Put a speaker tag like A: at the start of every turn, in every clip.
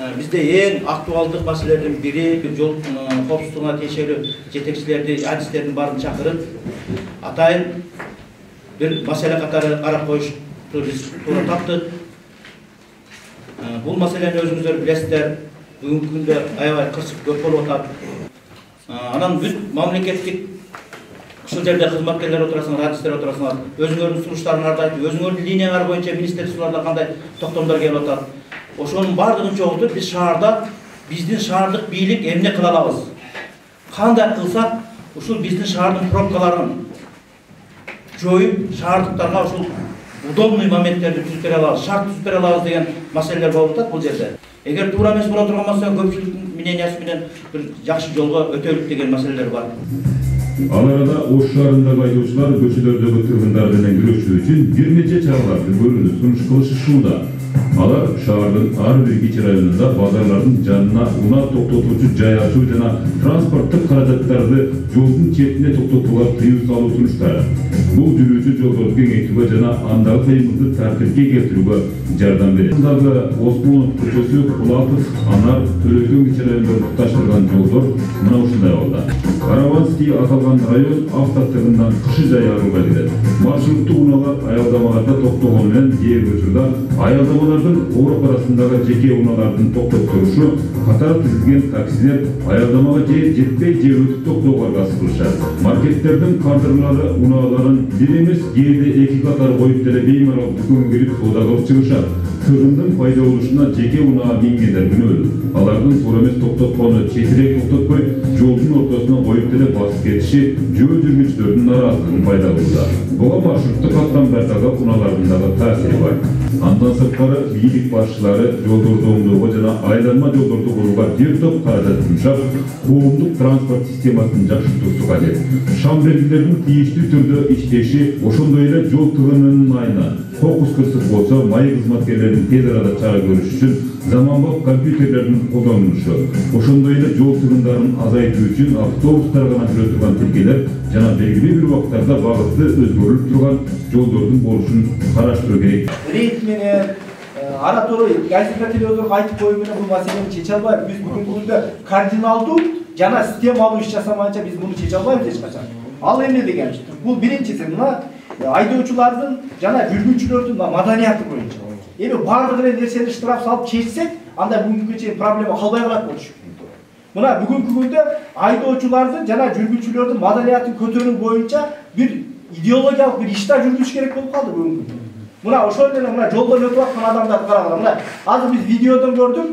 A: Bizde en актуалдык маселелердин бири жол коопсуздугуна тиешелүү жетекчилерди, адистердин баарын чакырып, атайын бир маселе катары карап коюшту биз туура таптык. Бул маселени өзүңүздөр билесиздер, бүгүнкү күндө аябай кырсык көп болуп атат. Анан бүт мамлекеттик ушул жерде кызматкерлер отурасыңар, адистер отурасыңар, өзүңөрдүн сунуштарын ардайтып, өзүңөрдүн линияңар боюнча министрликтууларда кандай токтомдор келип атат. Ошонун баардыгын чогултуп, биз шаарда биздин шаардык бийлик эмне кыла алабыз? Кандай кылсак, ушул биздин шаардын пробкаларын жоюп, шаардыктарга ушул удобный моменттерди түзүп бере алабыз, шарт түзүп бере алабыз деген маселелер болуп атат бул жерде. Эгер туура эмес боло турган болсо, көпчүлүктүн мнениясы менен бир жакшы жолго өтөлүк деген маселелер бар.
B: Ал арада Ош шаарындагы айдоочулар көчөлөрдөгү тургундар менен күрөшүү үчүн бир нече чараларды көрүүнү сунуш кылышышууда. Алар шаардын ар бир кичи районунда базарлардын жанына унаа токтотуучу жай ачуу жана транспорттук каражаттарды жолдун четине токтотууга тыюу салуу сунуштары. Бул жүрүүчү жолдорду кеңейтүүгө жана андагы кыймылды тартипке келтирүүгө жардам берет. Мындагы Осмонов көчөсү, Кулатов, Анар, Төлөйгөн кичи райондорду тушташырган жолдор мына ушундай болду. Караванский аталган район автотыгындан кышы жай арууга кирет. Маршруттук унаалар аялдамаларда токтогону менен кээ учурда аялдамалардын орок арасындагы жеке унаалардын токтоп турушу, катар тизилген таксилер аялдамага же жетпей же өтүп токтоого аргасылышат. Маркеттердин кадрлары унааларын бир эмес, кээде эки катар коюп деле беймарал дүкөнгө кирип соода кылып чыгышат. Тыгындын пайда болушуна жеке унаа мингендер күнөөлүү. Алардын туура эмес токтоткону четирээк токтотпой, жолдун ортосуна коюп деле басып кетиши жөө жүргүнчүлөрдүн нааразылыгын пайда кылууда. Буга маршруттук каттамдардагы унаалардын дагы таасири бар. Андан сырткары бийлик башчылары жолдорду оңдоого жана айланма жолдорду курууга бир топ каражат жумшап, коомдук транспорт системасын жакшыртуусу кажет. Шам белгилеринин тийиштүү түрдө иштеши, ошондой эле жол тыгынынын айына фокус кырсык болсо, майы кызматкерлерин тез арада чара көрүш үчүн заманбап компьютерлердин колдонулушу, ошондой эле жол тыгындарын азайтуу үчүн автобустар гана жүрө турган тилкелер жана белгилүү бир убактарда багыты өзгөрүлүп турган жолдордун болушун караштыруу керек.
C: Рейд менен ара туру газета телевизорго айтып коюу менен бул маселени чече албайбыз. Биз бүгүнкү күндө кардиналдуу жана системалуу иш жасамайынча биз муну чече албайбыз эч качан. Ал эмне деген? Бул биринчиси мына айдоочулардын жана жүргүнчүлөрдүн маданияты боюнча. Эми бардык эле нерсени штраф салып чечсек, анда бүгүнкү чейин проблема калбай калат болчу. Мына бүгүнкү күндө айдоочулардын жана жүргүнчүлөрдүн маданиятын көтөрүү боюнча бир идеологиялык бир ишта жүргүзүш керек болуп калды бүгүнкү күндө. Мына ошол менен мына жолдон өтүп аткан адамдарды карагыла. Мына азыр биз видеодон көрдүк,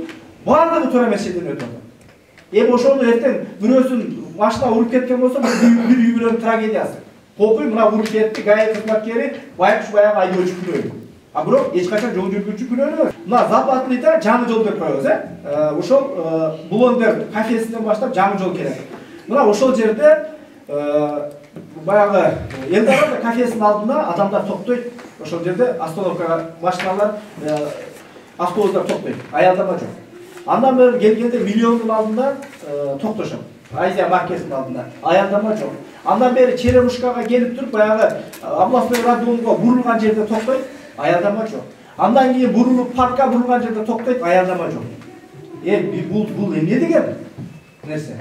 C: бардыгы туура эмес жерден өтүп атат. Эми ошону эртең бирөөсүн машина уруп кеткен болсо, бир үй бүлөнүн трагедиясы. Кокуй мына уруп кетти, ГАИ кызматкери байкуш баягы айдоочу күнөөлүү. А бирок эч качан жол жүргүнчү күнөөлүү эмес. Мына запатлыйда жаңы жол деп коебуз, ошол Булондер кафесинен баштап жаңы жол керек. Мына ошол жерде баягы Элдорадо кафесинин алдында адамдар токтойт. Ошол жерде остановкага машиналар, автобустар токтойт. Аялдама жок. Андан бери келгенде Миллиондун алдында токтошот. Азия маркетинин алдында аялдама жок. Андан бери Черемушкага келип туруп, баягы областной роддомго бурулган жерде токтойт. Аялдама жок. Андан кийин бурулуп паркка бурулган жерде токтойт, аялдама жок. Бул эмне деген нерсе?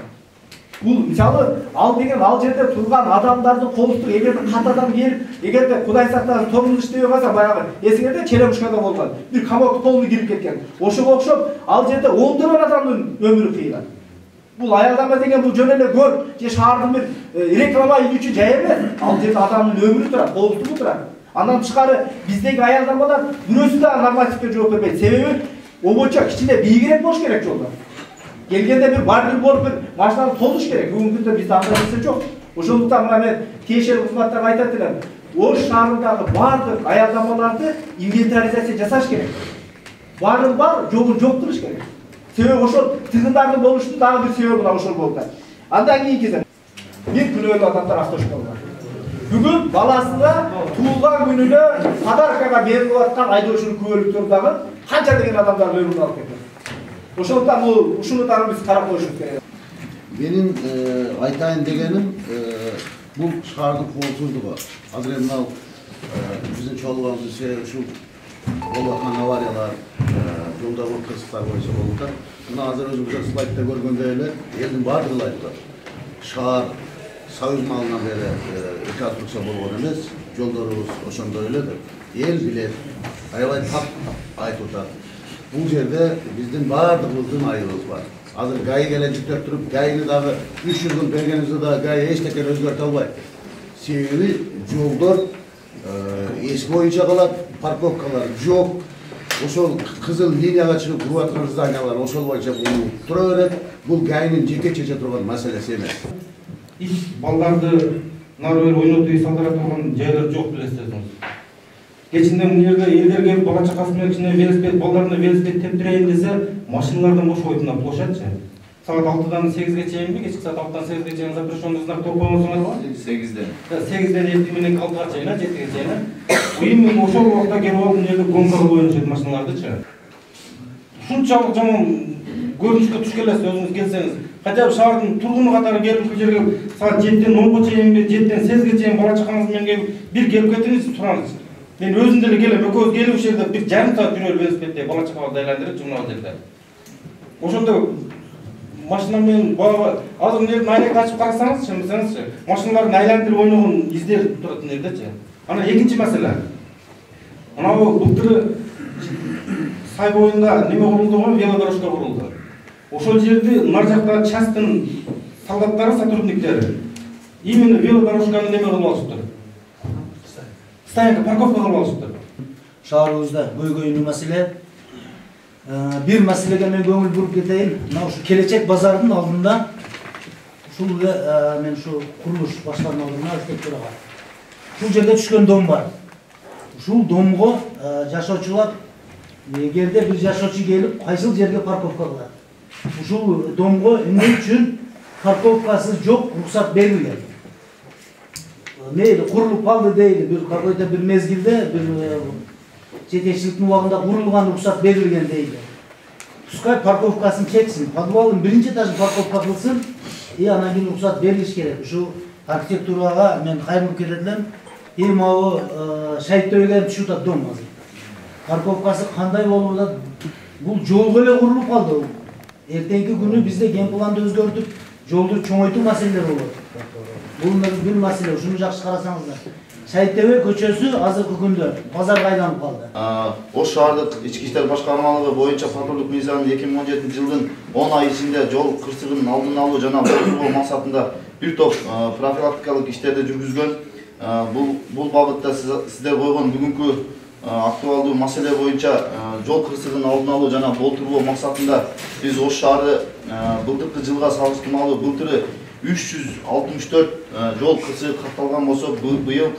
C: Бул мисалы ал деген ал жерде турган адамдардын коопсуздугу, эгерде катадан келип, эгерде Кудай сактасын тормуз иштебей калса, баягы эсиңерде Черемушкада болгон бир комок полный кирип кеткен. Ошого окшоп ал жерде ондогон адамдын өмүрү кыйылат. Бул аялдама деген бул жөн эле көр же шаардын бир реклама илүүчү жай эмес. Ал жерде адамдын өмүрү турат, коопсуздугу турат. Андан тышкары биздеги аялдамалар бирөөсү да нормативке жооп бербейт. Себеби обоча кичине бийигирээк болуш керек жолдо. Келгенде бир бардыр болуп бир машинаны тозуш керек. Бүгүнкү күндө бизде андай нерсе жок. Ошондуктан мына мен тиешелүү кызматтарга айтат элем. Ош шаарындагы бардык аялдамаларды инвентаризация жасаш керек. Барын бар, жогун жок кылыш керек. Себеби ошол тыгындардын болушунун дагы бир себеби мына ошол болуп атат. Андан кийинкиси бир күнөөлүү адамдар автошколдо. Бүгүн баласына туулган күнүнө подаркага берилип аткан айдоочулук күбөлүктөр дагы канча деген адамдар өмүрүн алып кетет. Ошондуктан ушуну дагы биз карап коюшубуз керек.
D: Менин айтайын дегеним, бул шаардын коопсуздугу. Азыр эми мына биздин чогулганыбыздын себеби ушул болуп аткан авариялар, жолдогу кырсыктар боюнча болуп атат. Мына азыр өзүңүздөр слайдда көргөндөй эле элдин баардыгы айтып атат. Шаар союз маалынан бери реконструкция болгон эмес, жолдорубуз ошондой эле деп. Эл билет, аябай так айтып атат. Бул жерде биздин баардыгыбыздын айыбыбыз бар. Азыр ГАИ келе жүктөп туруп, ГАИни дагы 300 жыл бергенибизде дагы ГАИ эчтекени өзгөртө албайт. Себеби жолдор эс боюнча калат, парковкалар жок. Ошол кызыл линияга чыгып туруп аткан зданиялар ошол боюнча тура берет. Бул ГАИнин жеке чече турган маселеси эмес.
E: Балдарды нары бери ойнотуп эс алдыра турган жайлар жок билесиз. Кечинде мына жерде элдер келип бала чакасы менен кичине велосипед, балдарына велосипед тептирейин десе, машиналардан бошобойт мына площадьчы. Саат 6-дан 8-ге чейинби, кечки саат 6-дан 8-ге чейин запрещенный знак туруп койгонсуңарбы? 8-ден. 8-ден 7 менен 6-га чейин, 7-ге чейин. Именно ошол убакта келип алып мына жерде гонка кылып ойношот машиналардычы. Ушунчалык жаман көрүнүшкө түшкөн элесиз өзүңүз келсеңиз. Хотя бы шаардын тургуну катары келип ушул жерге саат 7-ден 10-га чейинби, 7-ден 8-ге чейин бала чакаңыз менен келип бир келип кетиңиз, тураңыз. Мен өзüm деле келем, экөөбүз келип ушул жерде бир жарым саат жүрөлүп велосипедде бала чакабызды айландырып мына жерде. Ошондо машина менен бала азыр мына жерден айнек ачып карасаңыз, чын десеңизчи, машиналарды айландырып ойногон издер турат мына жердечи. Ана экинчи маселе. Анау былтыр сай боюнда неме курулду го, велодорожка курулду. Ошол жерде нар жакта частын солдаттары, сотрудниктери именно велодорожканы неме кылып алышыптыр. Стоянка, парковка кылып алышыптыр.
F: Шаарыбызда көйгөйлүү маселе. Бир маселеге мен көңүл буруп кетейин. Мына ушу келечек базардын алдында ушул мен ушу курулуш баштарынын алдына архитектурага. Ушул жерде түшкөн дом бар. Ушул домго жашоочулар эгерде бир жашоочу келип, кайсыл жерге парковка кылат. Ушул домго эмне үчүн парковкасы жок, уруксат берилген. Мейли курулуп калды дейли, бир какой-то бир мезгилде бир жетекчиликтин убагында курулган, уруксат берилген дейли. Пускай парковкасын чексин, подвалдын биринчи этажын парковка кылсын, анан кийин уруксат берилиш керек. Ушу архитектурага мен кайрылып кетет элем. Могу шайтөйгө түшүп атат дом азыр. Парковкасы кандай болуп атат? Бул жолго эле курулуп калды. Эртеңки күнү бизде ген планды өзгөртүп, жолду чоңойтуу маселелери болот. Бул бир маселе, ушуну жакшы карасаңыздар. Шайтөбө көчөсү азыркы күндө базарга айланып калды.
G: Ош шаардык ички иштер башкармалыгы боюнча патрулдук мыйзамдын 2017 жылдын 10 ай ичинде жол кырсыгынын алдын алуу жана болтуруу максатында бир топ профилактикалык иштерди жүргүзгөн. Бул багытта сиздер койгон бүгүнкү актуалдуу маселе боюнча жол кырсыгынын алдын алуу жана болтуруу максатында биз Ош шаары былтыркы жылга салыштырмалуу былтыры 364 жол кырсыгы катталган болсо, быйыл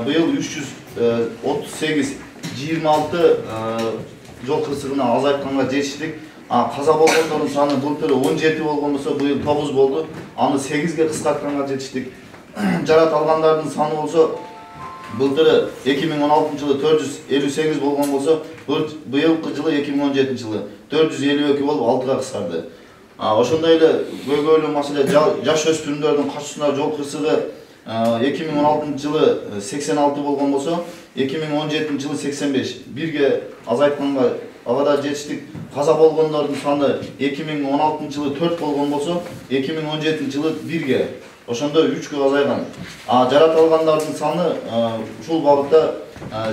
G: 338 26 жол кырсыгына азайтканга жетиштик. Каза болгондордун саны былтыры 17 болгон болсо, быйыл 9 болду. Аны 8ге кыскартканга жетиштик. Жарат алгандардын саны болсо, былтыры 2016 жылы 458 болгон болсо, быйылкы жылы 2017 жылы 452 болуп 6га кыскарды. Ошондой эле көйгөйлүү маселе жаш өспүрүмдөрдүн катышуусунда жол кырсыгы 2016 жылы 86 болгон болсо, 2017 жылы 85, бирге азайтканга абада жетиштик. Каза болгондордун саны 2016 жылы 4 болгон болсо, 2017 жылы 1ге, ошондо 3гө азайган. Жарат алгандардын саны ушул багытта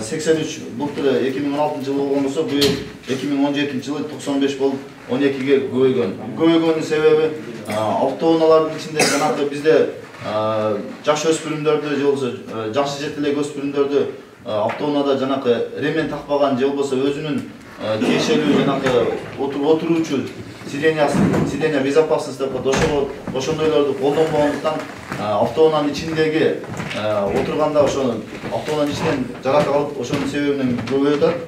G: 83 былтыры 2016 жылы болгон болсо, быйыл 2017 жылы 95 болуп 12ге көбөйгөн. Көбөйгөнүн себеби автоунаалардын ичинде жанагы бизде жаш өспүрүмдөрдү же болбосо жашы жете элек өспүрүмдөрдү автоунаада жанагы ремень такпаган же болбосо өзүнүн тиешелүү жанагы отуруучу сиденья безопасности деп коет. Ошондойлорду колдонбогондуктан автоунаанын ичиндеги отурганда ошо автоунаанын ичинен жаракат алып ошонун себебинен көбөйүп атат.